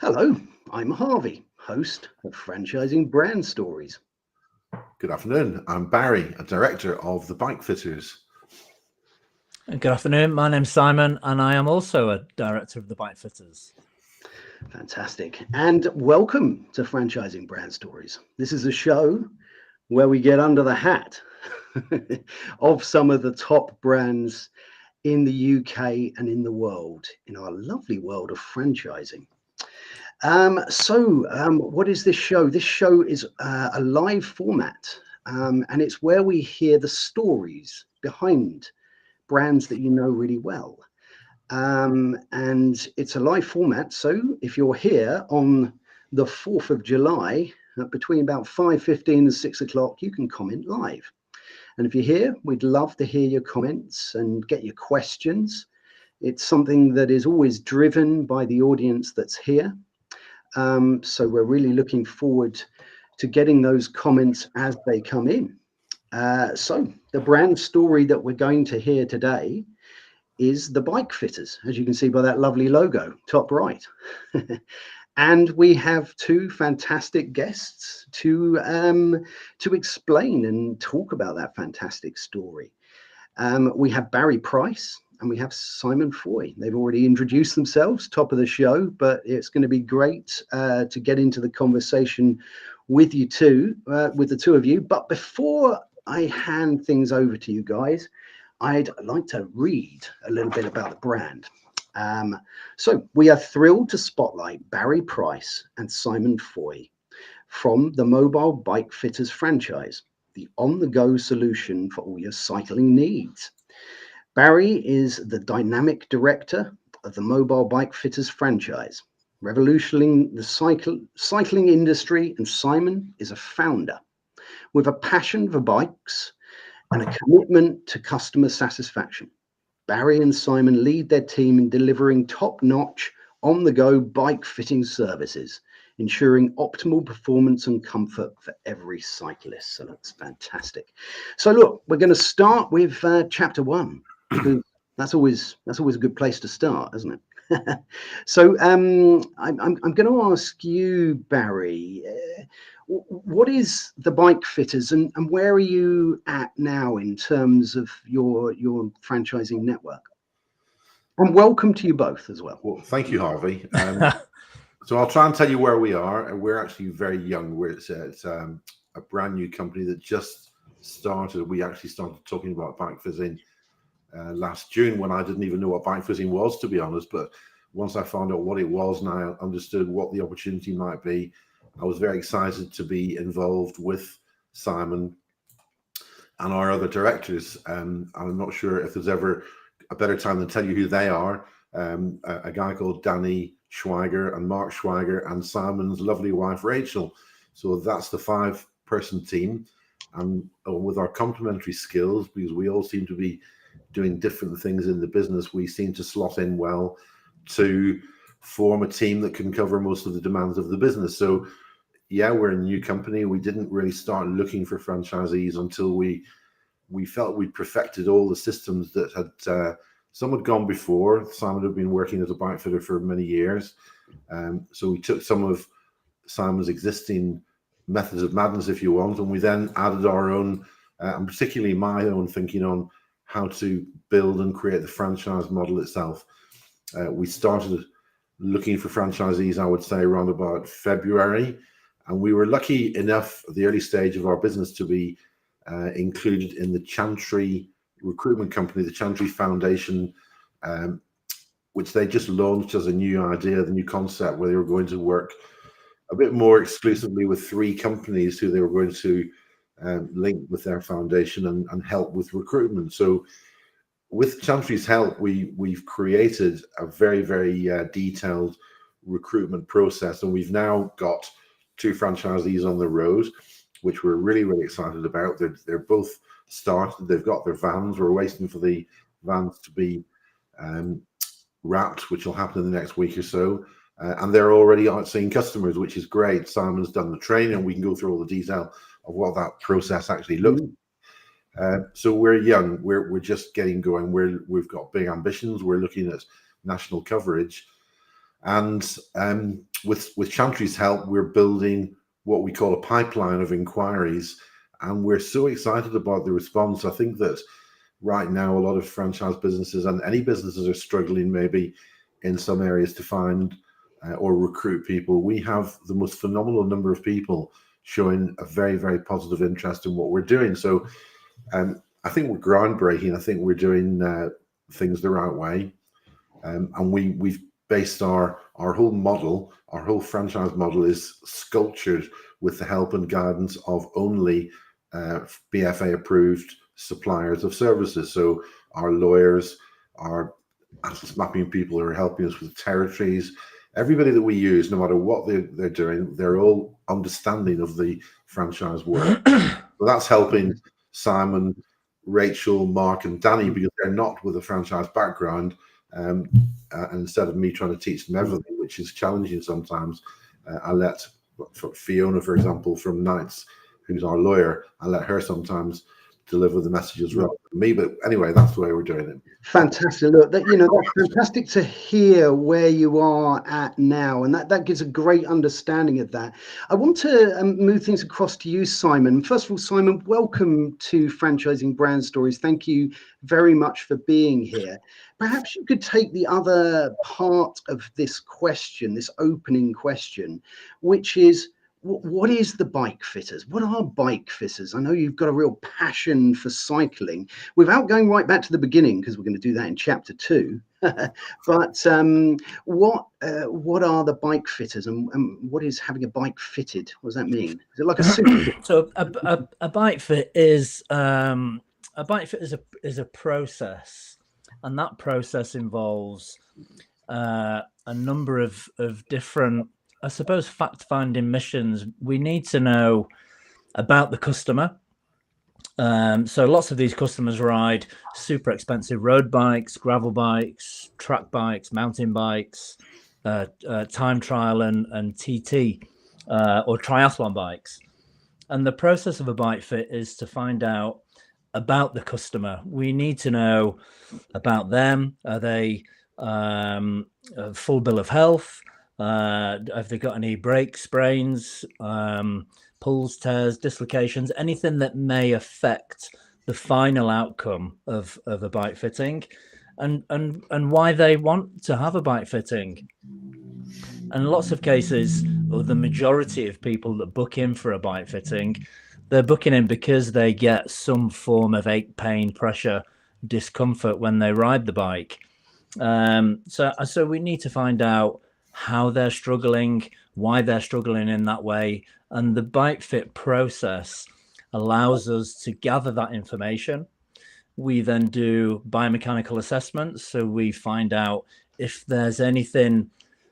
Hello, I'm Harvey, host of Franchising Brand Stories. Good afternoon. I'm Barry, a director of the Bike Fitters. Good afternoon. My name's Simon, and I am also a director of the Bike Fitters. Fantastic. And welcome to Franchising Brand Stories. This is a show where we get under the hat of some of the top brands in the UK and in the world, in our lovely world of franchising. What is this show? This show is a live format, and it's where we hear the stories behind brands that you know really well. And it's a live format. So if you're here on the 4th of July, between about 5:15 and 6 o'clock, you can comment live. And if you're here, we'd love to hear your comments and get your questions. It's something that is always driven by the audience that's here. So we're really looking forward to getting those comments as they come in. So the brand story that we're going to hear today is the Bike Fitters, as you can see by that lovely logo, top right. And we have two fantastic guests to explain and talk about that fantastic story. We have Barry Price and we have Simon Foy. They've already introduced themselves, top of the show, but it's going to be great to get into the conversation with you two, with the two of you. But before I hand things over to you guys, I'd like to read a little bit about the brand. So we are thrilled to spotlight Barry Price and Simon Foy from the Mobile Bike Fitters franchise, the on-the-go solution for all your cycling needs. Barry is the dynamic director of the Mobile Bike Fitters franchise, revolutionizing the cycling industry, and Simon is a founder with a passion for bikes and a commitment to customer satisfaction. Barry and Simon lead their team in delivering top-notch, on-the-go bike fitting services, ensuring optimal performance and comfort for every cyclist. So that's fantastic. So look, we're going to start with chapter one, because that's always a good place to start, isn't it? So I'm going to ask you, Barry, what is the Bike Fitters and where are you at now in terms of your franchising network? And welcome to you both as well. Well, thank you, Harvey. So I'll try and tell you where we are, and we're actually very young. It's a brand new company that just started. We actually started talking about bike fitting last June, when I didn't even know what bike fitting was, to be honest. But once I found out what it was and I understood what the opportunity might be, I was very excited to be involved with Simon and our other directors. I'm not sure if there's ever a better time than tell you who they are. A guy called Danny Schweiger and Mark Schweiger and Simon's lovely wife, Rachel. So that's the 5-person team. And with our complementary skills, because we all seem to be doing different things in the business, we seem to slot in well to form a team that can cover most of the demands of the business. So yeah, we're a new company. We didn't really start looking for franchisees until we felt we'd perfected all the systems that had some had gone before. Simon had been working as a bike fitter for many years. So we took some of Simon's existing methods of madness, if you want, and we then added our own, and particularly my own thinking on how to build and create the franchise model itself. We started looking for franchisees, I would say, around about February, and we were lucky enough at the early stage of our business to be included in the Chantry recruitment company, the Chantry Foundation, which they just launched as a new idea, the new concept, where they were going to work a bit more exclusively with 3 companies who they were going to link with their foundation and help with recruitment. So with Chantry's help, we've created a very, very detailed recruitment process, and we've now got 2 franchisees on the road, which we're really, really excited about. They're both started. They've got their vans. We're waiting for the vans to be wrapped, which will happen in the next week or so. And they're already out seeing customers, which is great. Simon's done the training, and we can go through all the detail of what that process actually looks like. So we're young. We're just getting going. We've got big ambitions. We're looking at national coverage. And with Chantry's help, we're building what we call a pipeline of inquiries, and we're so excited about the response. I think that right now a lot of franchise businesses and any businesses are struggling maybe in some areas to find or recruit people. We have the most phenomenal number of people showing a very, very positive interest in what we're doing. So I think we're groundbreaking. I think we're doing things the right way. And we've based our whole model, our whole franchise model is sculptured with the help and guidance of only BFA approved suppliers of services. So our lawyers, our atlas mapping people who are helping us with territories, everybody that we use, no matter what they're doing, they're all understanding of the franchise world. So that's helping Simon, Rachel, Mark, and Danny, because they're not with a franchise background. And instead of me trying to teach them everything, which is challenging sometimes, I let Fiona, for example, from Knights, who's our lawyer, I let her sometimes deliver the messages rather than me. But anyway, that's the way we're doing it. Fantastic. Look, that's fantastic to hear where you are at now, and that gives a great understanding of that. I want to move things across to you, Simon. First of all, Simon, welcome to Franchising Brand Stories. Thank you very much for being here. Perhaps you could take the other part of this question, this opening question, which is, what is the bike fitters? What are bike fitters? I know you've got a real passion for cycling. Without going right back to the beginning, because we're going to do that in chapter 2. But what are the bike fitters, and what is having a bike fitted? What does that mean? Is it like a suit? So a bike fit is a process, and that process involves a number of different, I suppose, fact-finding missions. We need to know about the customer. So lots of these customers ride super expensive road bikes, gravel bikes, track bikes, mountain bikes, time trial and TT or triathlon bikes. And the process of a bike fit is to find out about the customer. We need to know about them. Are they a full bill of health? Have they got any brake sprains, pulls, tears, dislocations, anything that may affect the final outcome of a bike fitting, and why they want to have a bike fitting. And lots of cases, or the majority of people that book in for a bike fitting, they're booking in because they get some form of ache, pain, pressure, discomfort when they ride the bike. So we need to find out how they're struggling, why they're struggling in that way. And the bike fit process allows us to gather that information. We then do biomechanical assessments. So we find out if there's anything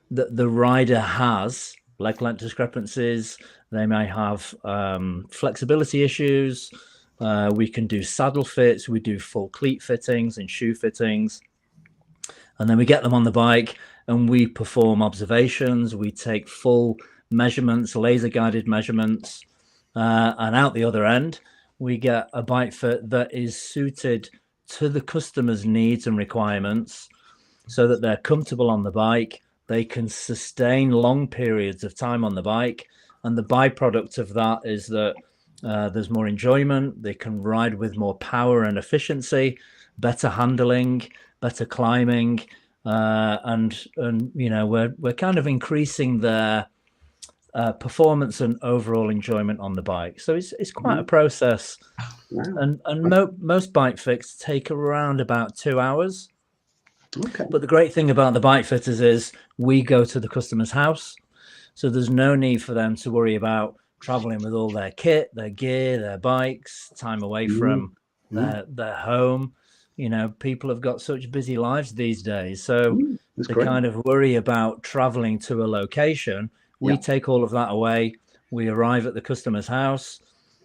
that the rider has, leg length discrepancies. They may have flexibility issues. We can do saddle fits. We do full cleat fittings and shoe fittings. And then we get them on the bike and we perform observations. We take full measurements, laser guided measurements, and out the other end, we get a bike fit that is suited to the customer's needs and requirements so that they're comfortable on the bike. They can sustain long periods of time on the bike. And the byproduct of that is that there's more enjoyment. They can ride with more power and efficiency, better handling, better climbing, and you know, we're kind of increasing their performance and overall enjoyment on the bike. So it's quite a process. Wow. And most bike fits take around about 2 hours. Okay. But the great thing about the bike fitters is we go to the customer's house, so there's no need for them to worry about traveling with all their kit, their gear, their bikes, time away from their home. You know, people have got such busy lives these days. So to kind of worry about traveling to a location, we take all of that away. We arrive at the customer's house.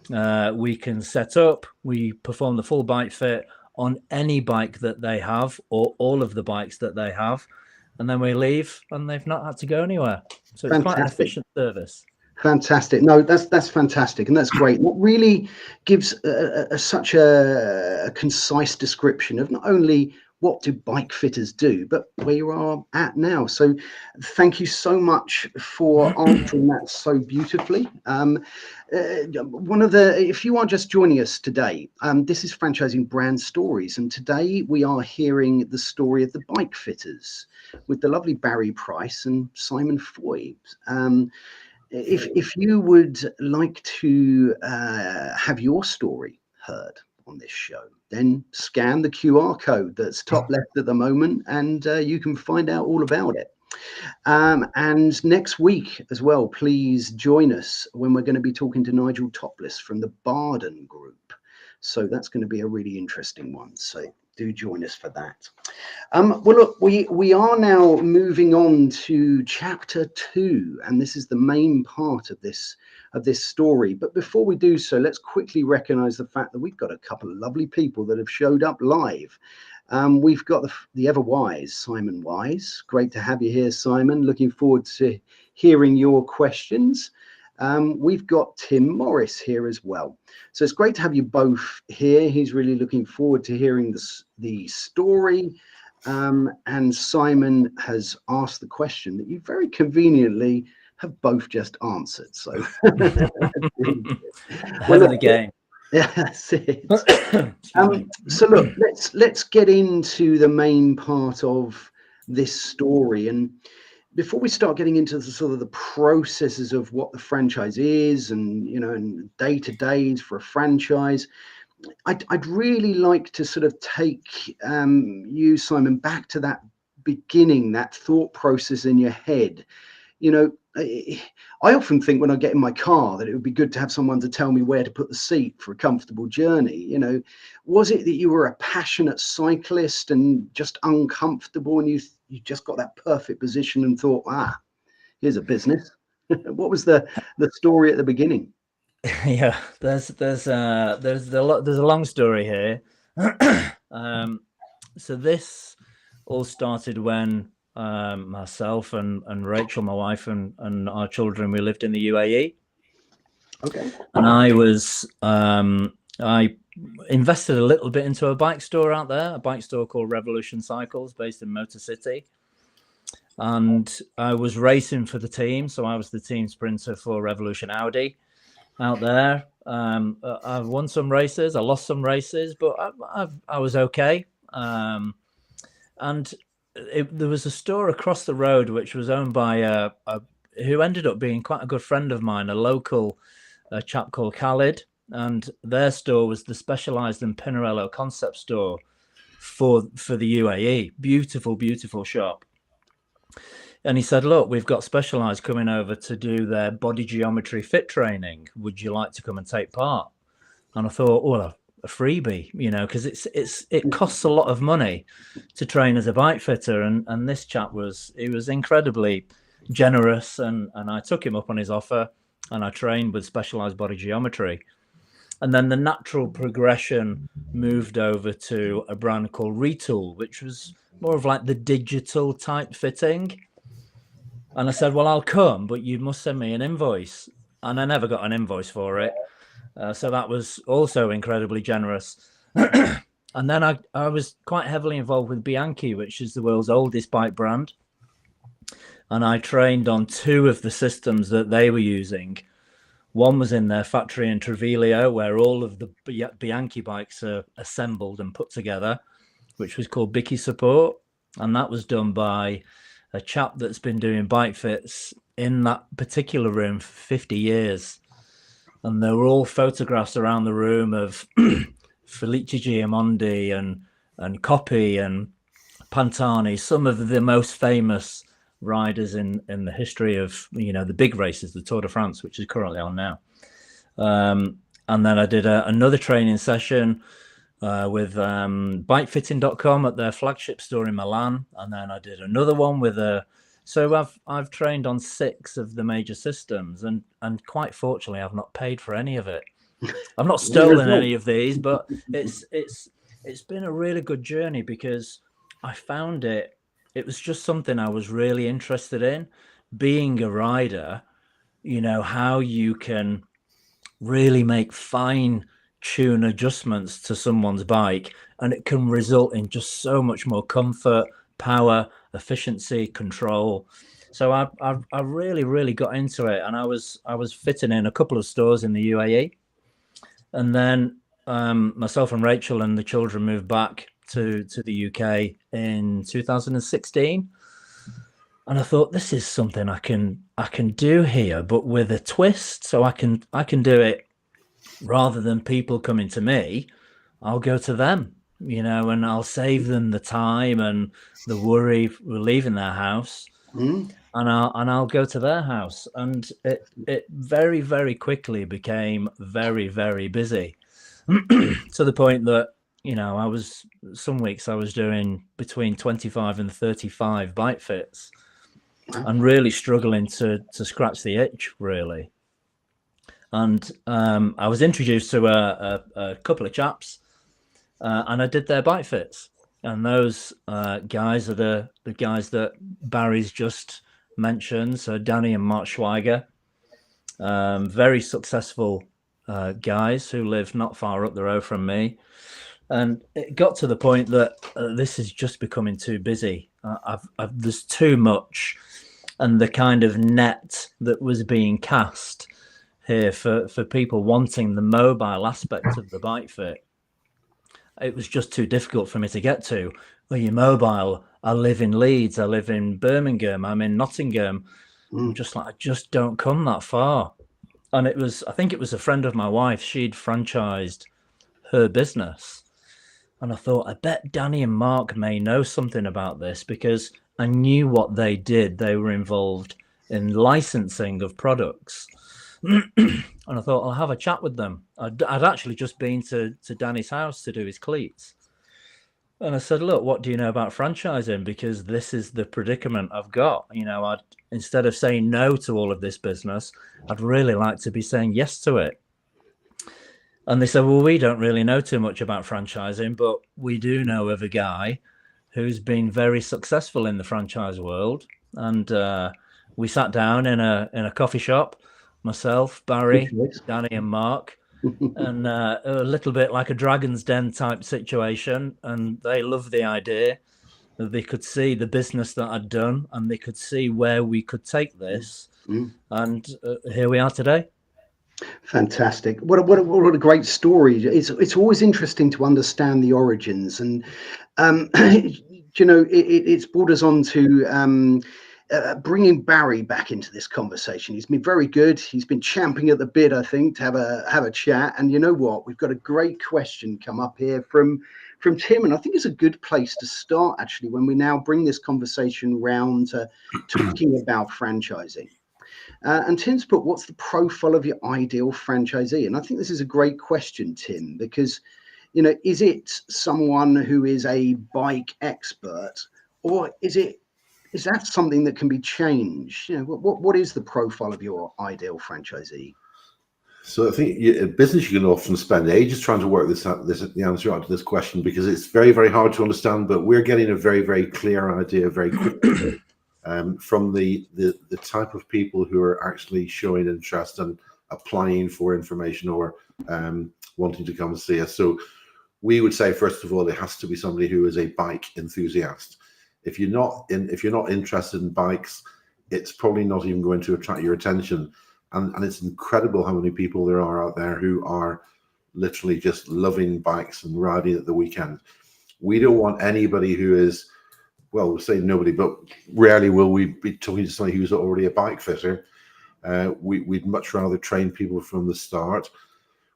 We can set up. We perform the full bike fit on any bike that they have or all of the bikes that they have. And then we leave and they've not had to go anywhere. So it's quite an efficient service. Fantastic. No, that's fantastic. And that's great. That really gives such a concise description of not only what do bike fitters do, but where you are at now. So thank you so much for answering that so beautifully. If you are just joining us today, this is Franchising Brand Stories, and today we are hearing the story of the bike fitters with the lovely Barry Price and Simon Foy. If you would like to have your story heard on this show, then scan the QR code that's top left at the moment, and you can find out all about it. And next week as well, please join us when we're going to be talking to Nigel Topless from the Barden Group. So that's going to be a really interesting one. So do join us for that. Well, look, we are now moving on to chapter 2, and this is the main part of this story. But before we do so, let's quickly recognize the fact that we've got a couple of lovely people that have showed up live. We've got the ever wise Simon Wise. Great to have you here, Simon. Looking forward to hearing your questions. We've got Tim Morris here as well. So it's great to have you both here. He's really looking forward to hearing the story. And Simon has asked the question that you very conveniently have both just answered. So Ahead of the game. Yeah, that's it. So look, let's get into the main part of this story. And before we start getting into the sort of the processes of what the franchise is and, you know, and day-to-days for a franchise, I'd really like to sort of take you, Simon, back to that beginning, that thought process in your head. You know, I often think when I get in my car that it would be good to have someone to tell me where to put the seat for a comfortable journey. You know, was it that you were a passionate cyclist and just uncomfortable, and you just got that perfect position and thought, here's a business? What was the story at the beginning? Yeah, there's a long story here. So this all started when myself and Rachel, my wife, and our children, we lived in the UAE. Okay. And I invested a little bit into a bike store out there, a bike store called Revolution Cycles, based in Motor City. And I was racing for the team, so I was the team sprinter for Revolution Audi out there. I've won some races, I lost some races, but I was okay. And there was a store across the road which was owned by who ended up being quite a good friend of mine, a local chap called Khalid, and their store was the Specialized and Pinarello concept store for the UAE. Beautiful shop. And he said, look, we've got Specialized coming over to do their body geometry fit training. Would you like to come and take part? And I thought, well, a freebie, you know, because it costs a lot of money to train as a bike fitter. And this chap was incredibly generous, and I took him up on his offer, and I trained with Specialized body geometry. And then the natural progression moved over to a brand called Retool, which was more of like the digital type fitting. And I said, well, I'll come, but you must send me an invoice. And I never got an invoice for it. So that was also incredibly generous. And then I was quite heavily involved with Bianchi, which is the world's oldest bike brand. And I trained on 2 of the systems that they were using. One was in their factory in Treviglio, where all of the Bianchi bikes are assembled and put together, which was called Bicky Support. And that was done by a chap that's been doing bike fits in that particular room for 50 years. And there were all photographs around the room of Felice Giamondi and Coppi and Pantani, some of the most famous riders in the history of, you know, the big races, the Tour de France, which is currently on now. And then I did another training session with bikefitting.com at their flagship store in Milan. And then I did another one with so I've trained on 6 of the major systems, and quite fortunately I've not paid for any of it. I've not stolen any of these, but it's been a really good journey, because I found it was just something I was really interested in, being a rider, you know, how you can really make fine tune adjustments to someone's bike, and it can result in just so much more comfort, power, efficiency, control. So I really got into it, and I was fitting in a couple of stores in the UAE, and then myself and Rachel and the children moved back to the UK in 2016, and I thought, this is something I can do here, but with a twist. So I can do it rather than people coming to me. I'll go to them, and I'll save them the time and the worry of leaving their house. And I'll go to their house, and it very, very quickly became very, very busy, to the point that some weeks I was doing between 25 and 35 bike fits, and really struggling to scratch the itch, really. And I was introduced to a couple of chaps, and I did their bike fits. And those guys are the guys that Barry's just mentioned. So Danny and Mark Schweiger, very successful guys who live not far up the road from me. And it got to the point that this is just becoming too busy. There's too much, and the kind of net that was being cast here for people wanting the mobile aspect of the bike fit, it was just too difficult for me to get to. Well, you're mobile. I live in Leeds. I live in Birmingham. I'm in Nottingham. I'm just like, I just don't come that far. And I think it was a friend of my wife. She'd franchised her business. And I thought, I bet Danny and Mark may know something about this, because I knew what they did. They were involved in licensing of products. And I thought, I'll have a chat with them. I'd actually just been to Danny's house to do his cleats. And I said, look, what do you know about franchising? Because this is the predicament I've got. Instead of saying no to all of this business, I'd really like to be saying yes to it. And they said, well, we don't really know too much about franchising, but we do know of a guy who's been very successful in the franchise world. And we sat down in a coffee shop, myself, Barry, Danny and Mark, and a little bit like a Dragon's Den type situation. And they loved the idea that they could see the business that I'd done, and they could see where we could take this. And here we are today. Fantastic. What a great story. It's always interesting to understand the origins, and it's brought us on to bringing Barry back into this conversation. He's been very good. He's been champing at the bit, I think, to have a chat. And you know what? We've got a great question come up here from Tim, and I think it's a good place to start, actually, when we now bring this conversation round to talking about franchising. And Tim's put, what's the profile of your ideal franchisee? And I think this is a great question, Tim, because, is it someone who is a bike expert, or is that something that can be changed? What is the profile of your ideal franchisee? So I think a business, you can often spend ages trying to work the answer out to this question, because it's very, very hard to understand, but we're getting a very, very clear idea very quickly. From the type of people who are actually showing interest and applying for information or wanting to come and see us. So we would say, first of all, it has to be somebody who is a bike enthusiast. If you're not interested in bikes, it's probably not even going to attract your attention. And it's incredible how many people there are out there who are literally just loving bikes and riding at the weekend. We don't want anybody who is, well, we'll say nobody, but rarely will we be talking to somebody who's already a bike fitter. We'd much rather train people from the start.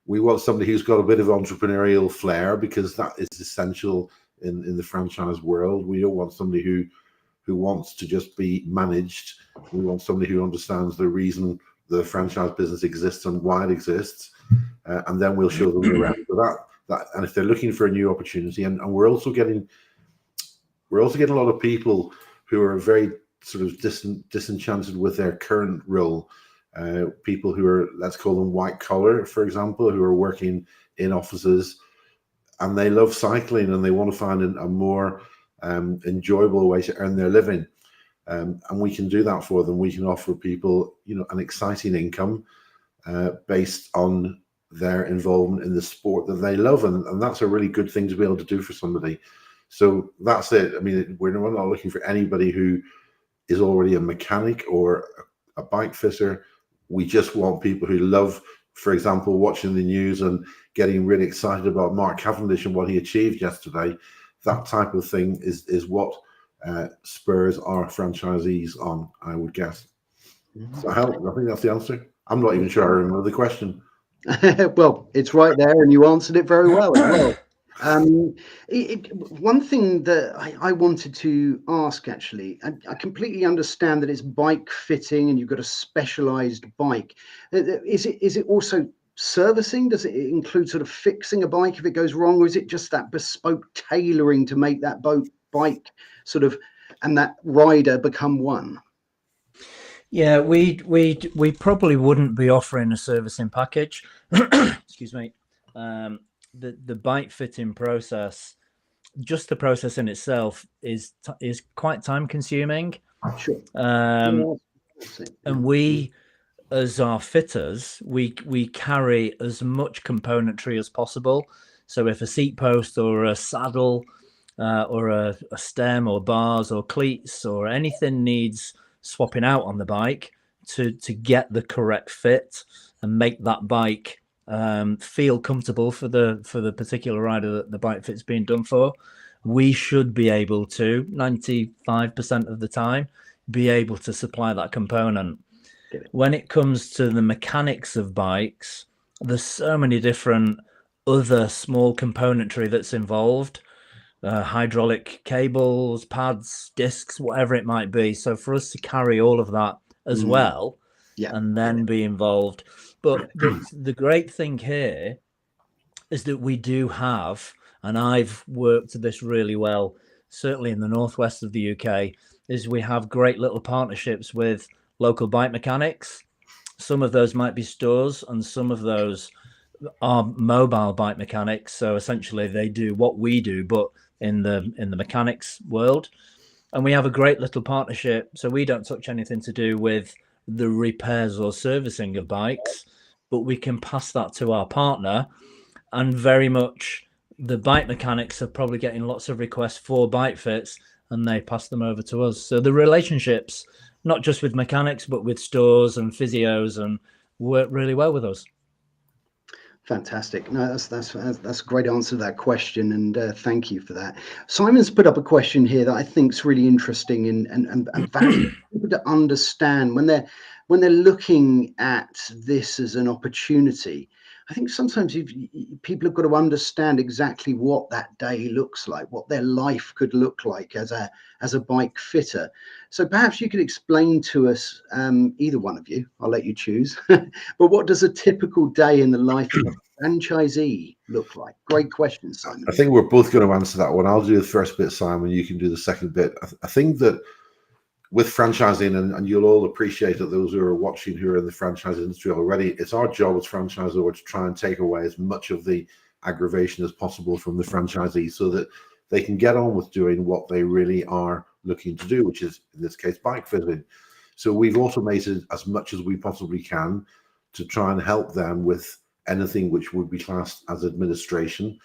We want somebody who's got a bit of entrepreneurial flair, because that is essential in the franchise world. We don't want somebody who wants to just be managed. We want somebody who understands the reason the franchise business exists and why it exists, and then we'll show them around. So that, and if they're looking for a new opportunity, and we're also getting a lot of people who are very sort of disenchanted with their current role. People who are, let's call them white collar, for example, who are working in offices, and they love cycling and they want to find a more enjoyable way to earn their living. And we can do that for them. We can offer people, an exciting income based on their involvement in the sport that they love, and that's a really good thing to be able to do for somebody. So that's it. I mean, we're not looking for anybody who is already a mechanic or a bike fitter. We just want people who love, for example, watching the news and getting really excited about Mark Cavendish and what he achieved yesterday. That type of thing is what spurs our franchisees on, I would guess. So I think that's the answer. I'm not even sure I remember the question. Well, it's right there, and you answered it very well as well. One thing that I wanted to ask, actually, I completely understand that it's bike fitting and you've got a specialized bike. Is it also servicing? Does it include sort of fixing a bike if it goes wrong, or is it just that bespoke tailoring to make that bike sort of and that rider become one? Yeah, we probably wouldn't be offering a servicing package. Excuse me. The bike fitting process, just the process in itself, is quite time consuming. Sure. And we, as our fitters, we carry as much componentry as possible. So if a seat post or a saddle or a stem or bars or cleats or anything needs swapping out on the bike to get the correct fit and make that bike feel comfortable for the particular rider that the bike fit's being done for, we should be able to 95% of the time be able to supply that component. When it comes to the mechanics of bikes, there's so many different other small componentry that's involved. Hydraulic cables, pads, discs, whatever it might be. So for us to carry all of that as well, and then be involved. But the great thing here is that we do have, and I've worked this really well, certainly in the northwest of the UK, is we have great little partnerships with local bike mechanics. Some of those might be stores, and some of those are mobile bike mechanics. So essentially they do what we do, but in the mechanics world. And we have a great little partnership. So we don't touch anything to do with the repairs or servicing of bikes, but we can pass that to our partner. And very much the bike mechanics are probably getting lots of requests for bike fits, and they pass them over to us. So the relationships, not just with mechanics, but with stores and physios, and work really well with us. Fantastic. No, that's a great answer to that question, and thank you for that. Simon's put up a question here that I think is really interesting and valuable to understand when they're looking at this as an opportunity. I think sometimes people have got to understand exactly what that day looks like, what their life could look like as a bike fitter. So perhaps you could explain to us, either one of you, I'll let you choose, but what does a typical day in the life of a franchisee look like? Great question, Simon. I think we're both going to answer that one. I'll do the first bit, Simon. You can do the second bit. I think that with franchising, and you'll all appreciate that those who are watching who are in the franchise industry already, it's our job as franchisor to try and take away as much of the aggravation as possible from the franchisee so that they can get on with doing what they really are looking to do, which is, in this case, bike fitting. So we've automated as much as we possibly can to try and help them with anything which would be classed as administration,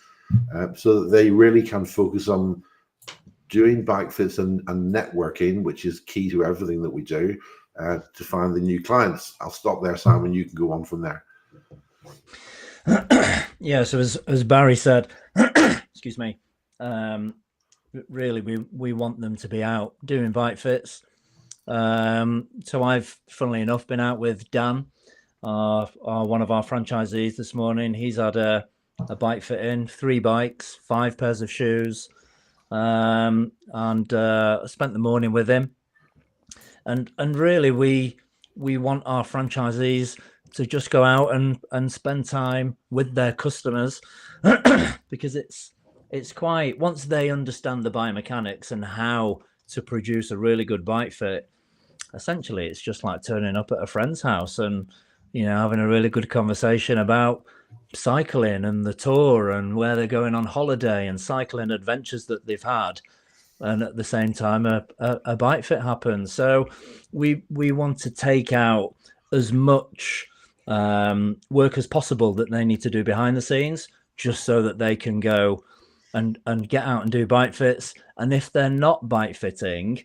so that they really can focus on doing bike fits and networking, which is key to everything that we do, to find the new clients. I'll stop there, Simon. You can go on from there. Yeah, so as Barry said, excuse me, really we want them to be out doing bike fits. So I've, funnily enough, been out with Dan, one of our franchisees this morning. He's had a bike fit in, 3 bikes, 5 pairs of shoes, and spent the morning with him. And really we want our franchisees to just go out and spend time with their customers, because it's quite, once they understand the biomechanics and how to produce a really good bike fit, essentially it's just like turning up at a friend's house and, you know, having a really good conversation about cycling and the tour and where they're going on holiday and cycling adventures that they've had. And at the same time, a bike fit happens. So we want to take out as much work as possible that they need to do behind the scenes, just so that they can go and get out and do bike fits. And if they're not bike fitting,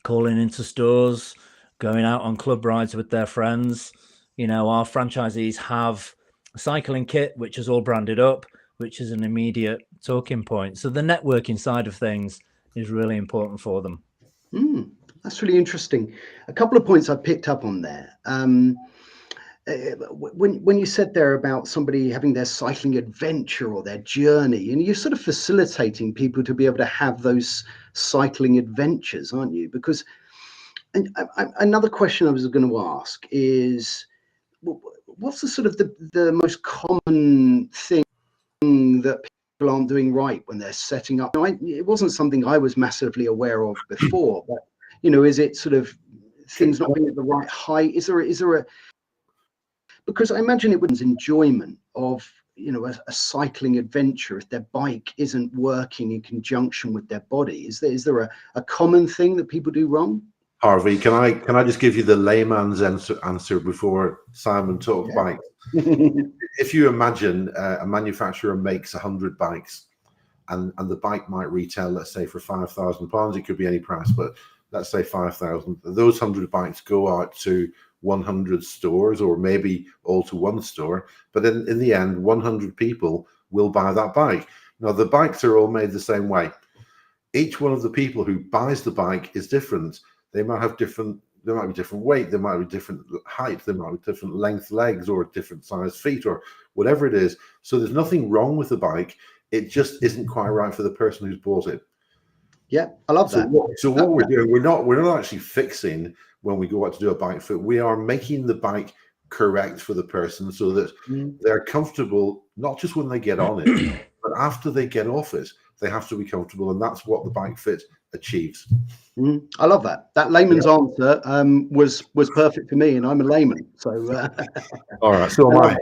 calling into stores, going out on club rides with their friends. You know, our franchisees have a cycling kit, which is all branded up, which is an immediate talking point. So the networking side of things is really important for them. That's really interesting. A couple of points I picked up on there. When you said there about somebody having their cycling adventure or their journey, and you're sort of facilitating people to be able to have those cycling adventures, aren't you? Because another question I was going to ask is, what's the sort of the most common thing that people aren't doing right when they're setting up? It wasn't something I was massively aware of before, but you know, is it sort of things not being at the right height? Is there a because I imagine it would enjoyment of, you know, a cycling adventure if their bike isn't working in conjunction with their body. Is there a common thing that people do wrong? Harvey, can I just give you the layman's answer before Simon talks bikes? If you imagine a manufacturer makes 100 bikes, and the bike might retail, let's say, for £5,000. It could be any price, but let's say 5,000. Those 100 bikes go out to 100 stores, or maybe all to one store. But in the end, 100 people will buy that bike. Now, the bikes are all made the same way. Each one of the people who buys the bike is different. They might have different. There might be different weight. There might be different height. There might be different length legs, or different size feet, or whatever it is. So there's nothing wrong with the bike. It just isn't quite right for the person who's bought it. Yeah, I love that. So what we're doing, we're not actually fixing when we go out to do a bike fit. We are making the bike correct for the person so that they're comfortable, not just when they get on it, but after they get off it, they have to be comfortable, and that's what the bike fit achieves. I love that. That layman's answer was perfect for me, and I'm a layman. So all right, so am I.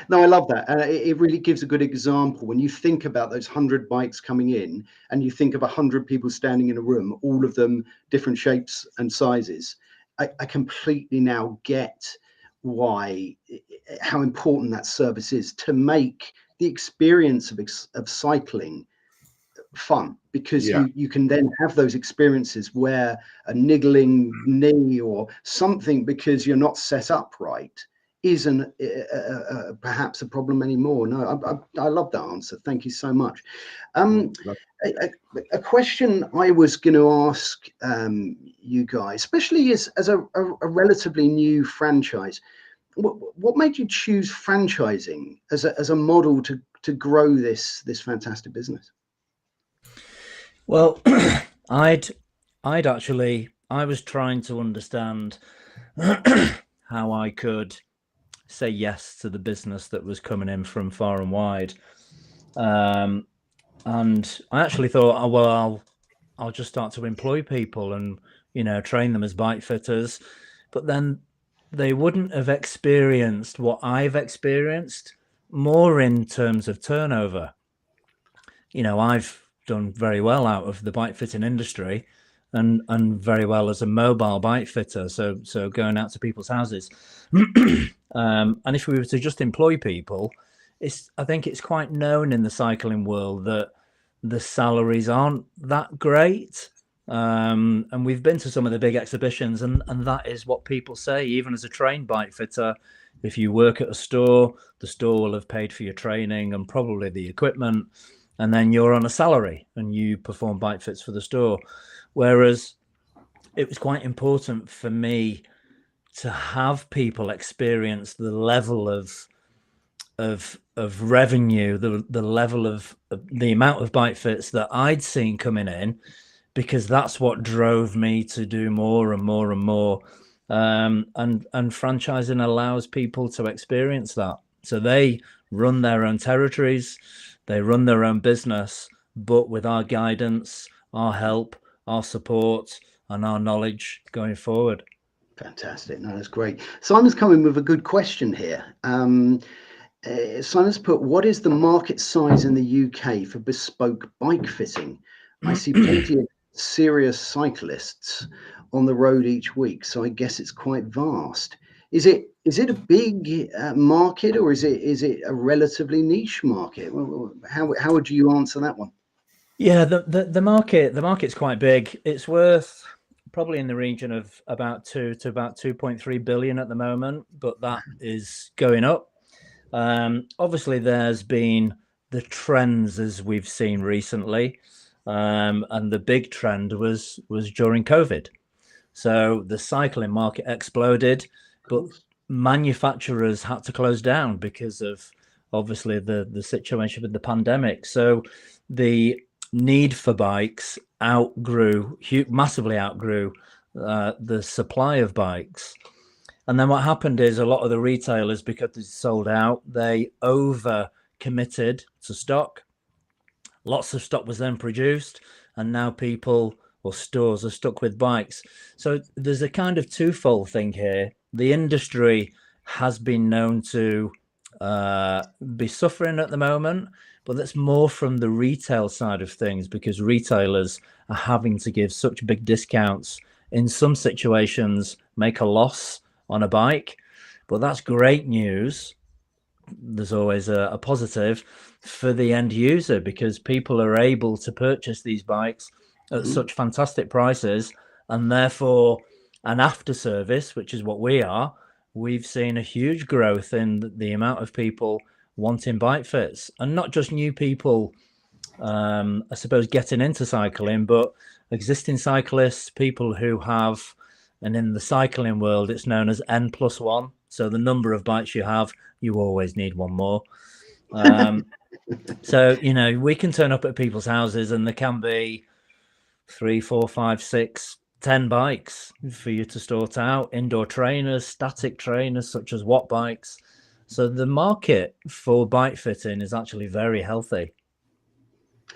No, I love that. And it really gives a good example when you think about those 100 bikes coming in and you think of 100 people standing in a room, all of them different shapes and sizes. I completely now get how important that service is to make the experience of cycling fun, because you can then have those experiences where a niggling knee or something because you're not set up right isn't perhaps a problem anymore. No, I love that answer. Thank you so much. A question I was going to ask you guys, especially as a relatively new franchise, what made you choose franchising as a model to grow this fantastic business? Well, I was trying to understand how I could say yes to the business that was coming in from far and wide. And I actually thought, oh, well, I'll just start to employ people and, you know, train them as bike fitters. But then they wouldn't have experienced what I've experienced, more in terms of turnover. You know, I've done very well out of the bike fitting industry and very well as a mobile bike fitter. So going out to people's houses. And if we were to just employ people, I think it's quite known in the cycling world that the salaries aren't that great. And we've been to some of the big exhibitions, and that is what people say. Even as a trained bike fitter, if you work at a store, the store will have paid for your training and probably the equipment, and then you're on a salary and you perform bike fits for the store. Whereas it was quite important for me to have people experience the level of revenue, the level of the amount of bike fits that I'd seen coming in, because that's what drove me to do more and more and more. And franchising allows people to experience that. So they run their own territories, they run their own business, but with our guidance, our help, our support, and our knowledge going forward. Fantastic. No, that's great. Simon's coming with a good question here. Simon's put, what is the market size in the UK for bespoke bike fitting? I see plenty of serious cyclists on the road each week, so I guess it's quite vast. Is it a big market, or is it a relatively niche market? How would you answer that one? Yeah, the market's quite big. It's worth probably in the region of about 2.3 billion at the moment, but that is going up. Obviously, there's been the trends as we've seen recently, and the big trend was during COVID. So the cycling market exploded, but manufacturers had to close down because of obviously the situation with the pandemic. So the need for bikes massively outgrew the supply of bikes. And then what happened is a lot of the retailers, because they sold out, they over committed to stock. Lots of stock was then produced, and now people or stores are stuck with bikes. So there's a kind of twofold thing here. The industry has been known to be suffering at the moment, but that's more from the retail side of things, because retailers are having to give such big discounts. In some situations, make a loss on a bike, but that's great news. There's always a positive for the end user, because people are able to purchase these bikes at such fantastic prices, and therefore an after service, which is what we are. We've seen a huge growth in the amount of people wanting bike fits, and not just new people, I suppose, getting into cycling, but existing cyclists, people who have, and in the cycling world, it's known as N+1. So the number of bikes you have, you always need one more. So, we can turn up at people's houses and there can be 3, 4, 5, 6, 10 bikes for you to sort out. Indoor trainers, static trainers, such as watt bikes. So the market for bike fitting is actually very healthy.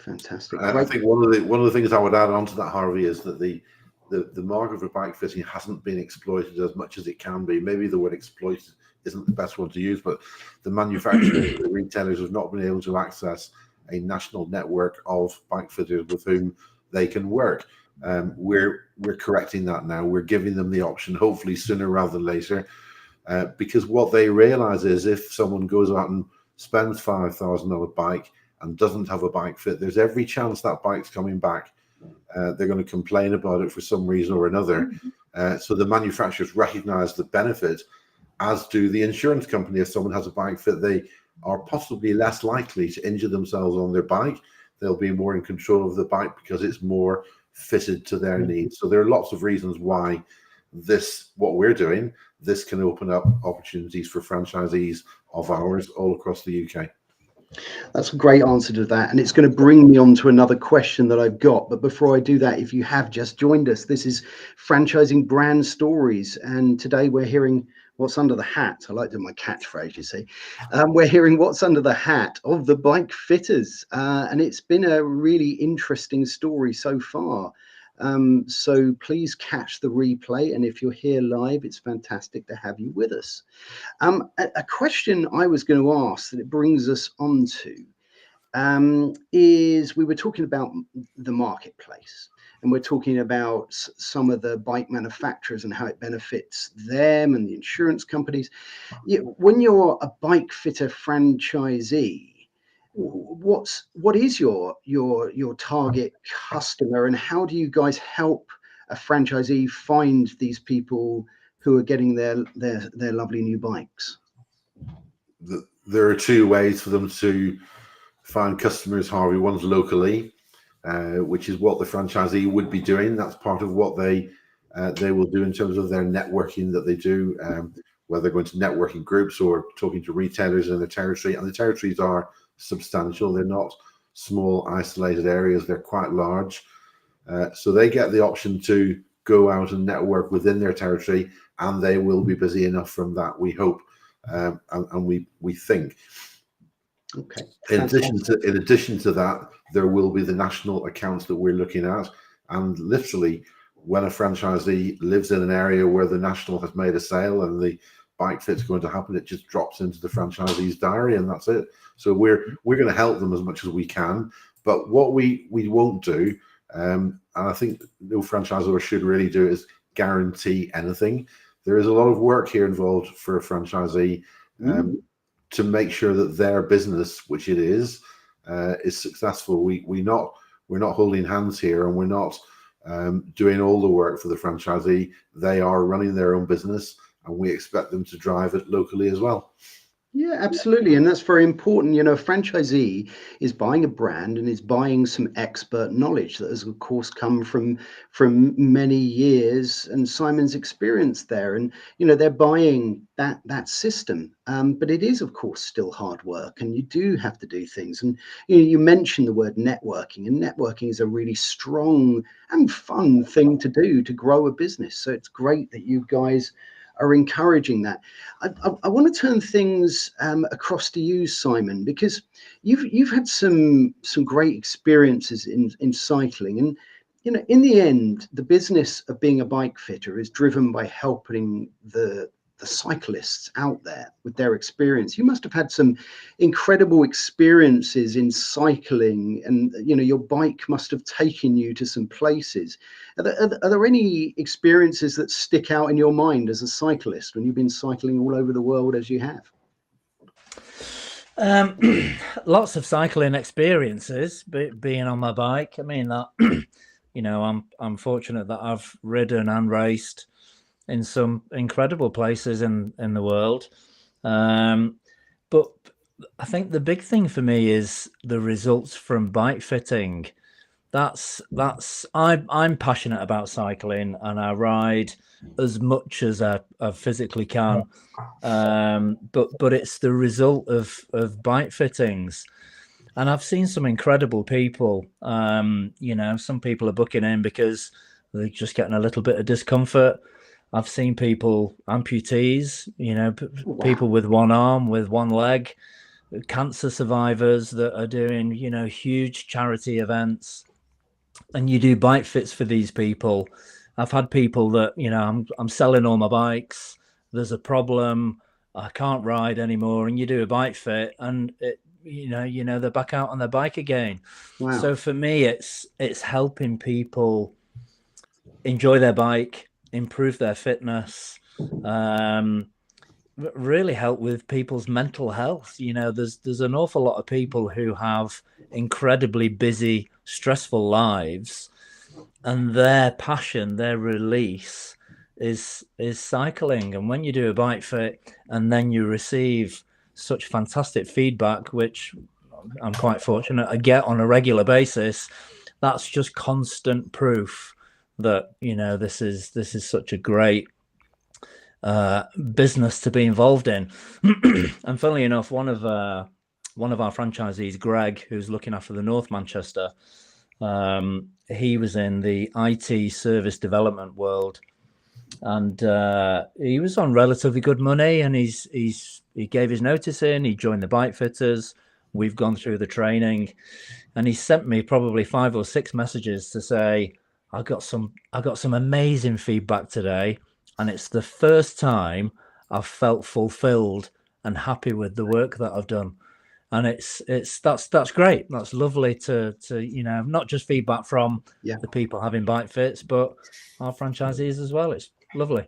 Fantastic. I think one of the things I would add on to that, Harvey, is that the market for bike fitting hasn't been exploited as much as it can be. Maybe the word exploited isn't the best one to use, but the manufacturers, the retailers have not been able to access a national network of bike fitters with whom they can work. We're correcting that now. We're giving them the option, hopefully sooner rather than later, because what they realize is if someone goes out and spends $5,000 on a bike and doesn't have a bike fit, there's every chance that bike's coming back. They're going to complain about it for some reason or another. So the manufacturers recognize the benefit, as do the insurance company. If someone has a bike fit, they are possibly less likely to injure themselves on their bike. They'll be more in control of the bike because it's more fitted to their needs. So there are lots of reasons why what we're doing, this can open up opportunities for franchisees of ours all across the UK. That's a great answer to that, and it's going to bring me on to another question that I've got. But before I do that, if you have just joined us, this is Franchising Brand Stories, and today we're hearing what's under the hat. I like doing my catchphrase, you see. We're hearing what's under the hat of the bike fitters, and it's been a really interesting story so far. So please catch the replay, and if you're here live, it's fantastic to have you with us. A question I was going to ask that it brings us on to is, we were talking about the marketplace, and we're talking about some of the bike manufacturers and how it benefits them and the insurance companies. When you're a bike fitter franchisee, what is your target customer, and how do you guys help a franchisee find these people who are getting their lovely new bikes? There are two ways for them to find customers, Harvey. One's locally, which is what the franchisee would be doing. That's part of what they will do in terms of their networking that they do, whether they're going to networking groups or talking to retailers in the territory. And the territories are substantial. They're not small isolated areas. They're quite large. So they get the option to go out and network within their territory, and they will be busy enough from that, we hope, and we think. Okay. In addition to that, there will be the national accounts that we're looking at, and literally, when a franchisee lives in an area where the national has made a sale and the bike fit's going to happen, it just drops into the franchisee's diary, and that's it. So we're going to help them as much as we can. But what we won't do, and I think no franchisor should really do, is guarantee anything. there is a lot of work here involved for a franchisee to make sure that their business, which it is successful. We're not holding hands here, and we're not doing all the work for the franchisee. They are running their own business, and we expect them to drive it locally as well. Yeah, absolutely. And that's very important. You know, a franchisee is buying a brand and is buying some expert knowledge that has, of course, come from many years and Simon's experience there. And, you know, they're buying that system. But it is, of course, still hard work, and you do have to do things. And you mentioned the word networking, and networking is a really strong and fun thing to do to grow a business. So it's great that you guys are encouraging that. I want to turn things across to you, Simon, because you've had some great experiences in cycling, and you know, in the end, the business of being a bike fitter is driven by helping the cyclists out there with their experience. You must have had some incredible experiences in cycling, and you know, your bike must have taken you to some places. Are there any experiences that stick out in your mind as a cyclist when you've been cycling all over the world as you have? Lots of cycling experiences, being on my bike. I mean, that you know, I'm fortunate that I've ridden and raced in some incredible places in the world. But I think the big thing for me is the results from bike fitting. I'm passionate about cycling, and I ride as much as I physically can. But it's the result of bike fittings. And I've seen some incredible people. You know, some people are booking in because they're just getting a little bit of discomfort. I've seen people, amputees, you know, people with one arm, with one leg, cancer survivors that are doing, you know, huge charity events. And you do bike fits for these people. I've had people that, you know, I'm selling all my bikes. There's a problem. I can't ride anymore. And you do a bike fit, and you know, they're back out on their bike again. Wow. So for me, it's helping people enjoy their bike, improve their fitness, really help with people's mental health. You know, there's an awful lot of people who have incredibly busy, stressful lives, and their passion, their release is cycling. And when you do a bike fit and then you receive such fantastic feedback, which I'm quite fortunate I get on a regular basis, that's just constant proof that, you know, this is such a great business to be involved in. And funnily enough, one of our franchisees, Greg, who's looking after the North Manchester, he was in the IT service development world, and he was on relatively good money, and he gave his notice in, he joined the bike fitters. We've gone through the training, and he sent me probably 5 or 6 messages to say, I got some amazing feedback today, and it's the first time I've felt fulfilled and happy with the work that I've done. And that's great. That's lovely to you know, not just feedback from the people having bike fits, but our franchisees as well. It's lovely.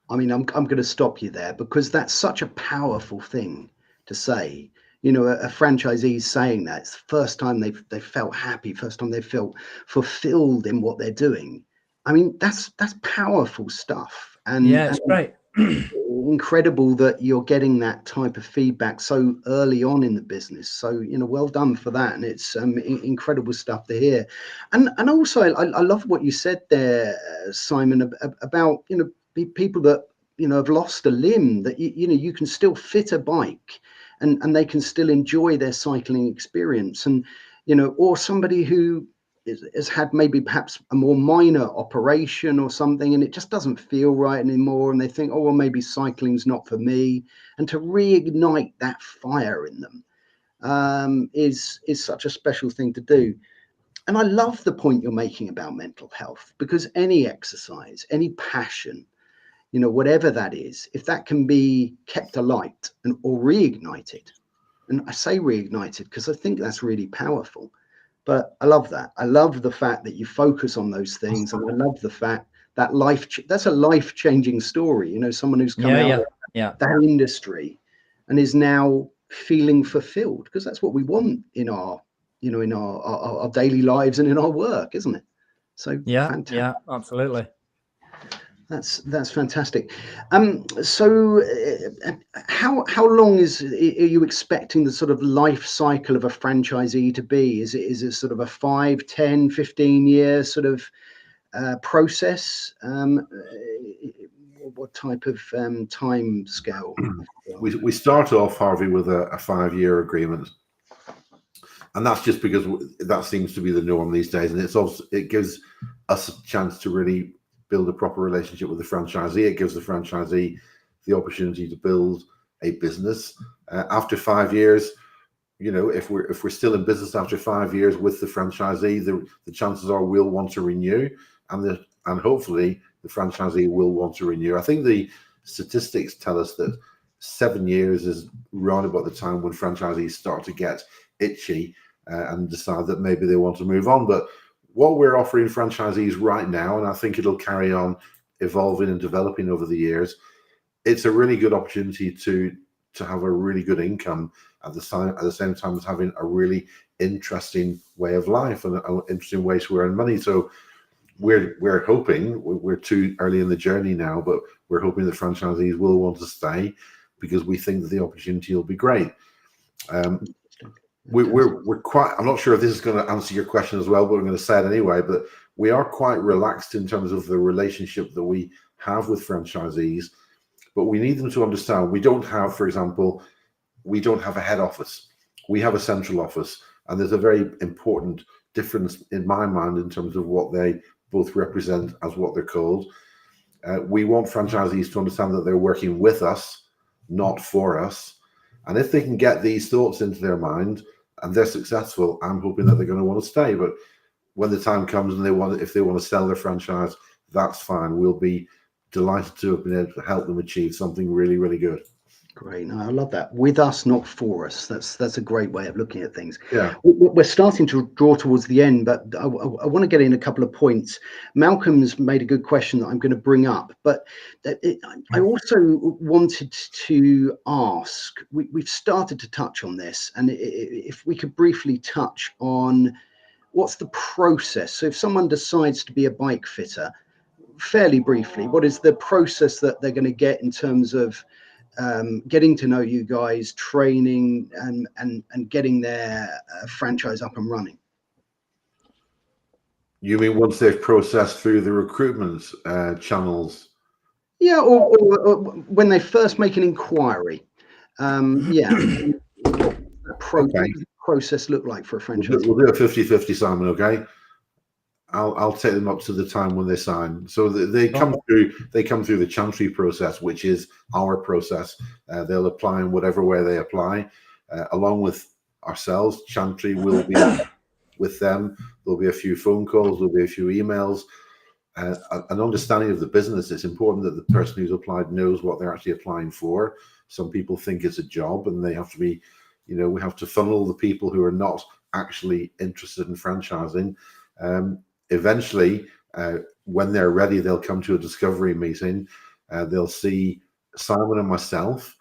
I mean, I'm going to stop you there, because that's such a powerful thing to say. You know, a franchisee saying that it's the first time they've felt happy, first time they felt fulfilled in what they're doing. I mean, that's powerful stuff. And yeah, it's great. Incredible that you're getting that type of feedback so early on in the business. So, you know, well done for that. And it's incredible stuff to hear. And also, I love what you said there, Simon, about, you know, people that, you know, have lost a limb, that you know, you can still fit a bike and they can still enjoy their cycling experience. And, you know, or somebody who has had maybe perhaps a more minor operation or something, and it just doesn't feel right anymore, and they think, oh well, maybe cycling's not for me, and to reignite that fire in them is such a special thing to do. And I love the point you're making about mental health, because any exercise, any passion, you know, whatever that is, if that can be kept alight or reignited, and I say reignited because I think that's really powerful. But I love that. I love the fact that you focus on those things, and I love the fact that that's a life-changing story. You know, someone who's come out of that industry and is now feeling fulfilled, because that's what we want in our, you know, in our daily lives and in our work, isn't it? So fantastic. Yeah, absolutely. That's fantastic. So how long are you expecting the sort of life cycle of a franchisee to be? Is it sort of a 5, 10, 15 year sort of process? What type of time scale? We start off, Harvey, with a 5-year agreement, and that's just because that seems to be the norm these days, and it gives us a chance to really build a proper relationship with the franchisee. It gives the franchisee the opportunity to build a business. After 5 years, you know, if we're still in business after 5 years with the franchisee, the chances are we'll want to renew, and hopefully the franchisee will want to renew. I think the statistics tell us that 7 years is around about the time when franchisees start to get itchy and decide that maybe they want to move on. But what we're offering franchisees right now, and I think it'll carry on evolving and developing over the years, it's a really good opportunity to have a really good income at the same time as having a really interesting way of life and an interesting way to earn money. So we're hoping, we're too early in the journey now, but we're hoping that franchisees will want to stay because we think that the opportunity will be great. We're quite, I'm not sure if this is going to answer your question as well, but I'm going to say it anyway, but we are quite relaxed in terms of the relationship that we have with franchisees, but we need them to understand we don't have, for example, we don't have a head office. We have a central office, and there's a very important difference in my mind in terms of what they both represent as what they're called. We want franchisees to understand that they're working with us, not for us. And if they can get these thoughts into their mind and they're successful, I'm hoping that they're going to want to stay. But when the time comes and if they want to sell their franchise, that's fine. We'll be delighted to have been able to help them achieve something really, really good. Great. No, I love that. With us, not for us. That's a great way of looking at things. Yeah. We're starting to draw towards the end, but I want to get in a couple of points. Malcolm's made a good question that I'm going to bring up, but I also wanted to ask, we've started to touch on this, and if we could briefly touch on what's the process. So if someone decides to be a bike fitter, fairly briefly, what is the process that they're going to get in terms of getting to know you guys, training, and getting their franchise up and running? You mean once they've processed through the recruitment channels? Yeah, or when they first make an inquiry. Yeah. What does the process look like for a franchise? We'll do a 50-50, Simon, okay? I'll take them up to the time when they sign. So they come through the Chantry process, which is our process. They'll apply in whatever way they apply, along with ourselves. Chantry will be with them. There'll be a few phone calls. There'll be a few emails. An understanding of the business. It's important that the person who's applied knows what they're actually applying for. Some people think it's a job, and they have to be, you know, we have to funnel the people who are not actually interested in franchising. Eventually, when they're ready, they'll come to a discovery meeting. They'll see Simon and myself,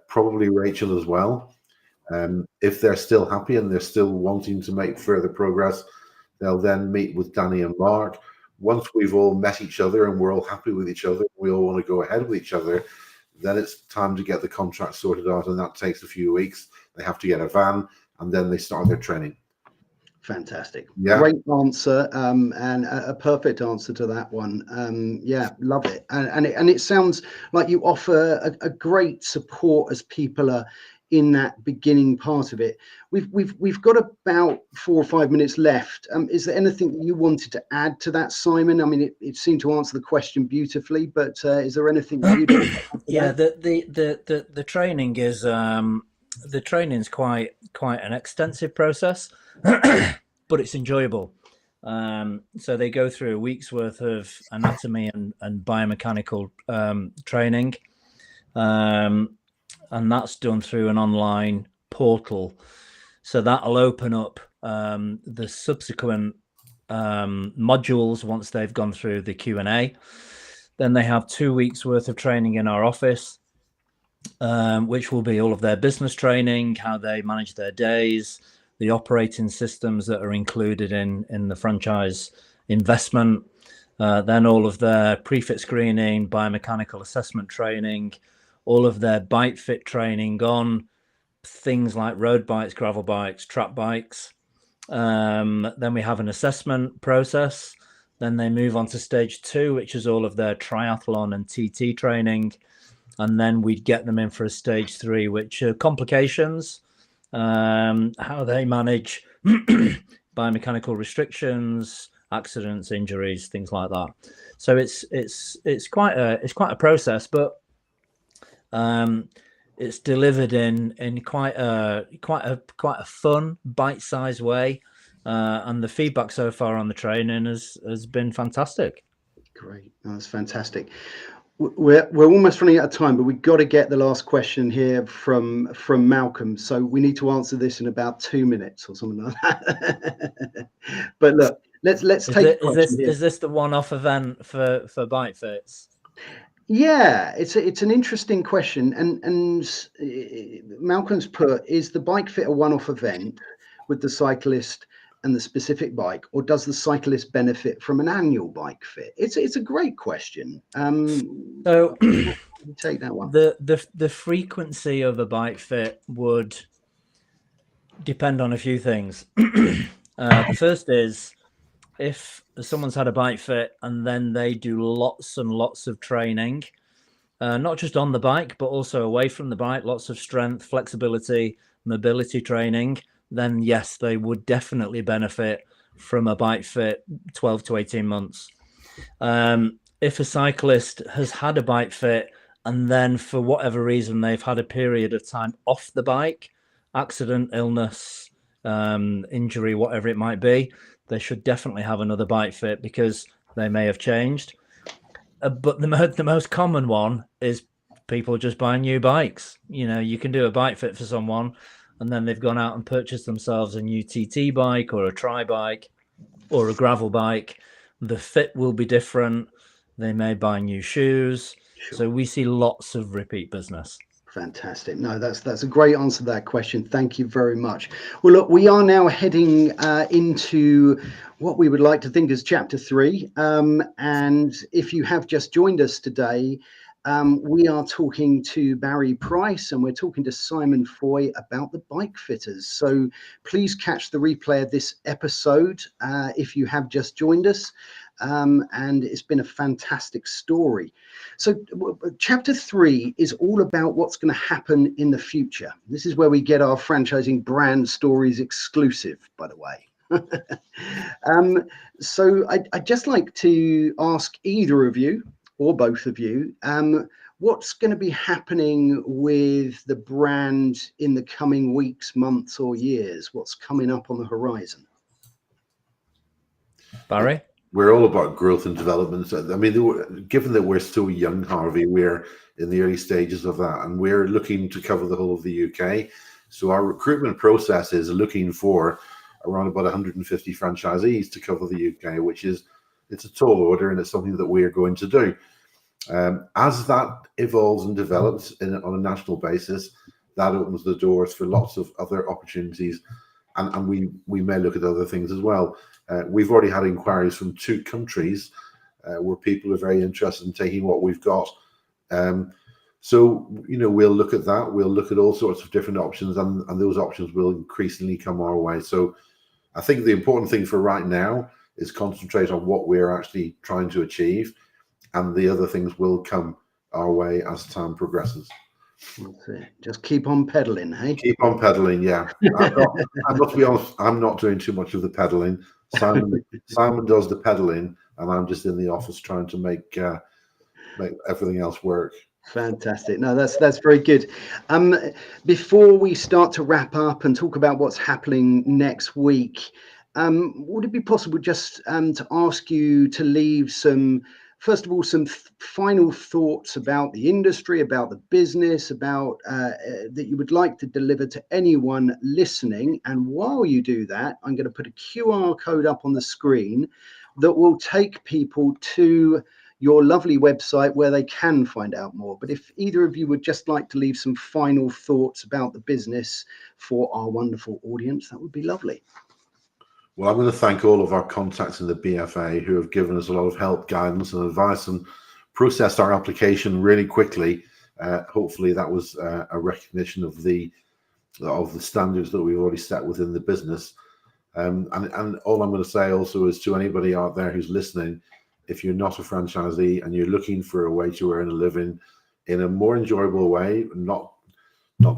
probably Rachel as well. If they're still happy and they're still wanting to make further progress, they'll then meet with Danny and Mark. Once we've all met each other and we're all happy with each other, we all want to go ahead with each other, then it's time to get the contract sorted out, and that takes a few weeks. They have to get a van, and then they start their training. Fantastic. Yeah. Great answer, and a perfect answer to that one. Yeah, love it. And it sounds like you offer a great support as people are in that beginning part of it. We've got about 4 or 5 minutes left. Is there anything that you wanted to add to that, Simon? I mean, it seemed to answer the question beautifully, but is there anything that you'd like to add to yeah, that? the training is the training's quite an extensive process, but it's enjoyable. So they go through a week's worth of anatomy and biomechanical training, and that's done through an online portal. So that'll open up the subsequent modules once they've gone through the Q&A. Then they have 2 weeks worth of training in our office, which will be all of their business training, how they manage their days, the operating systems that are included in the franchise investment, then all of their pre-fit screening, biomechanical assessment training, all of their bike fit training on things like road bikes, gravel bikes, trap bikes. Then we have an assessment process. Then they move on to stage 2, which is all of their triathlon and TT training. And then we'd get them in for a stage 3, which are complications, how they manage biomechanical restrictions, accidents, injuries, things like that. So it's quite a process, but it's delivered in quite a fun, bite-sized way, and the feedback so far on the training has been fantastic. Great, that's fantastic. We're almost running out of time, but we've got to get the last question here from Malcolm. So we need to answer this in about 2 minutes or something like that. But look, let's take. Is this the one-off event for bike fits? Yeah, it's an interesting question, and Malcolm's put, is the bike fit a one-off event with the cyclist and the specific bike, or does the cyclist benefit from an annual bike fit? It's a great question. So take that one. The frequency of a bike fit would depend on a few things. The first is if someone's had a bike fit and then they do lots and lots of training, not just on the bike, but also away from the bike, lots of strength, flexibility, mobility training, then yes, they would definitely benefit from a bike fit 12 to 18 months. If a cyclist has had a bike fit and then for whatever reason they've had a period of time off the bike, accident, illness, injury, whatever it might be, they should definitely have another bike fit because they may have changed. But the most common one is people just buying new bikes. You know, you can do a bike fit for someone and then they've gone out and purchased themselves a new TT bike or a tri bike or a gravel bike. The fit will be different. They may buy new shoes. Sure. So we see lots of repeat business. Fantastic. No, that's a great answer to that question. Thank you very much. Well, look, we are now heading into what we would like to think is chapter 3. And if you have just joined us today, we are talking to Barry Price and we're talking to Simon Foy about the bike fitters. So please catch the replay of this episode if you have just joined us. And it's been a fantastic story. So chapter 3 is all about what's going to happen in the future. This is where we get our franchising brand stories exclusive, by the way. So I'd just like to ask either of you or both of you, what's going to be happening with the brand in the coming weeks, months, or years? What's coming up on the horizon? Barry? We're all about growth and development. I mean, given that we're still young, Harvey, we're in the early stages of that, and we're looking to cover the whole of the UK. So our recruitment process is looking for around about 150 franchisees to cover the UK, which is, it's a tall order, and it's something that we are going to do. As that evolves and develops on a national basis, that opens the doors for lots of other opportunities, and we may look at other things as well. We've already had inquiries from 2 countries where people are very interested in taking what we've got. So, you know, we'll look at that. We'll look at all sorts of different options, and those options will increasingly come our way. So I think the important thing for right now is concentrate on what we're actually trying to achieve, and the other things will come our way as time progresses. That's it. Just keep on pedaling, hey? Keep on pedaling, yeah. I must be honest, I'm not doing too much of the pedaling. Simon does the pedaling, and I'm just in the office trying to make everything else work. Fantastic. No, that's very good. Before we start to wrap up and talk about what's happening next week, would it be possible just to ask you to leave some first of all, some final thoughts about the industry, about the business, about that you would like to deliver to anyone listening. And while you do that, I'm going to put a QR code up on the screen that will take people to your lovely website where they can find out more. But if either of you would just like to leave some final thoughts about the business for our wonderful audience, that would be lovely. Well, I'm going to thank all of our contacts in the BFA who have given us a lot of help, guidance and advice and processed our application really quickly. Hopefully that was a recognition of the standards that we've already set within the business. And all I'm going to say also is to anybody out there who's listening, if you're not a franchisee and you're looking for a way to earn a living in a more enjoyable way, not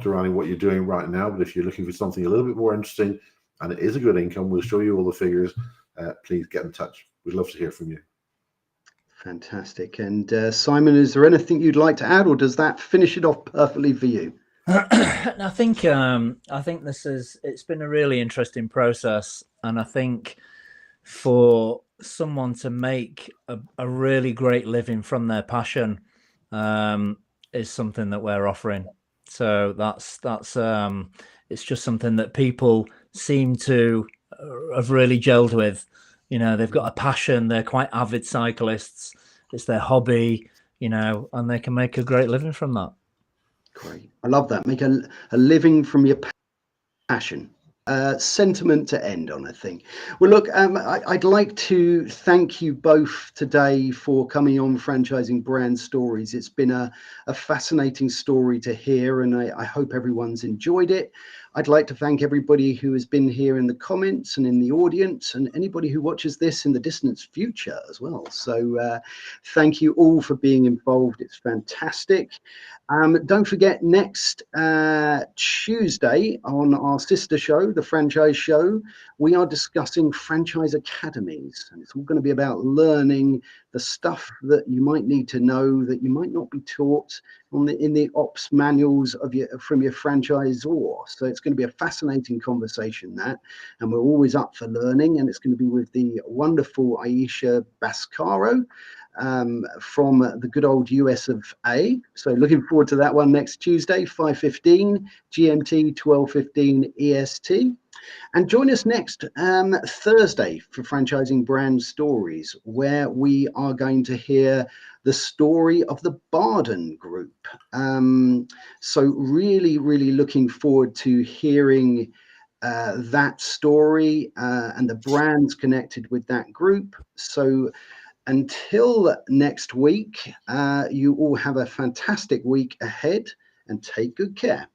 deriving what you're doing right now, but if you're looking for something a little bit more interesting and it is a good income, we'll show you all the figures. Please get in touch. We'd love to hear from you. Fantastic. And Simon, is there anything you'd like to add, or does that finish it off perfectly for you? I think it's been a really interesting process, and I think for someone to make a really great living from their passion is something that we're offering. So that's it's just something that people seem to have really gelled with. You know, they've got a passion, they're quite avid cyclists, it's their hobby, you know, and they can make a great living from that. Great. I love that. Make a living from your passion. Sentiment to end on, I think. Well, look, I'd like to thank you both today for coming on Franchising Brand Stories. It's been a fascinating story to hear, and I hope everyone's enjoyed it. I'd like to thank everybody who has been here in the comments and in the audience, and anybody who watches this in the distant future as well. So thank you all for being involved. It's fantastic. Don't forget, next Tuesday on our sister show, the Franchise Show, we are discussing franchise academies, and it's all going to be about learning the stuff that you might need to know that you might not be taught in the ops manuals from your franchisor. So it's going to be a fascinating conversation, that, and we're always up for learning, and it's going to be with the wonderful Aisha Bascaro from the good old US of A. So looking forward to that one next Tuesday, 5:15 GMT, 12:15 EST. And join us next Thursday for Franchising Brand Stories, where we are going to hear the story of the Barden Group. So really, really looking forward to hearing that story and the brands connected with that group. So until next week, you all have a fantastic week ahead and take good care.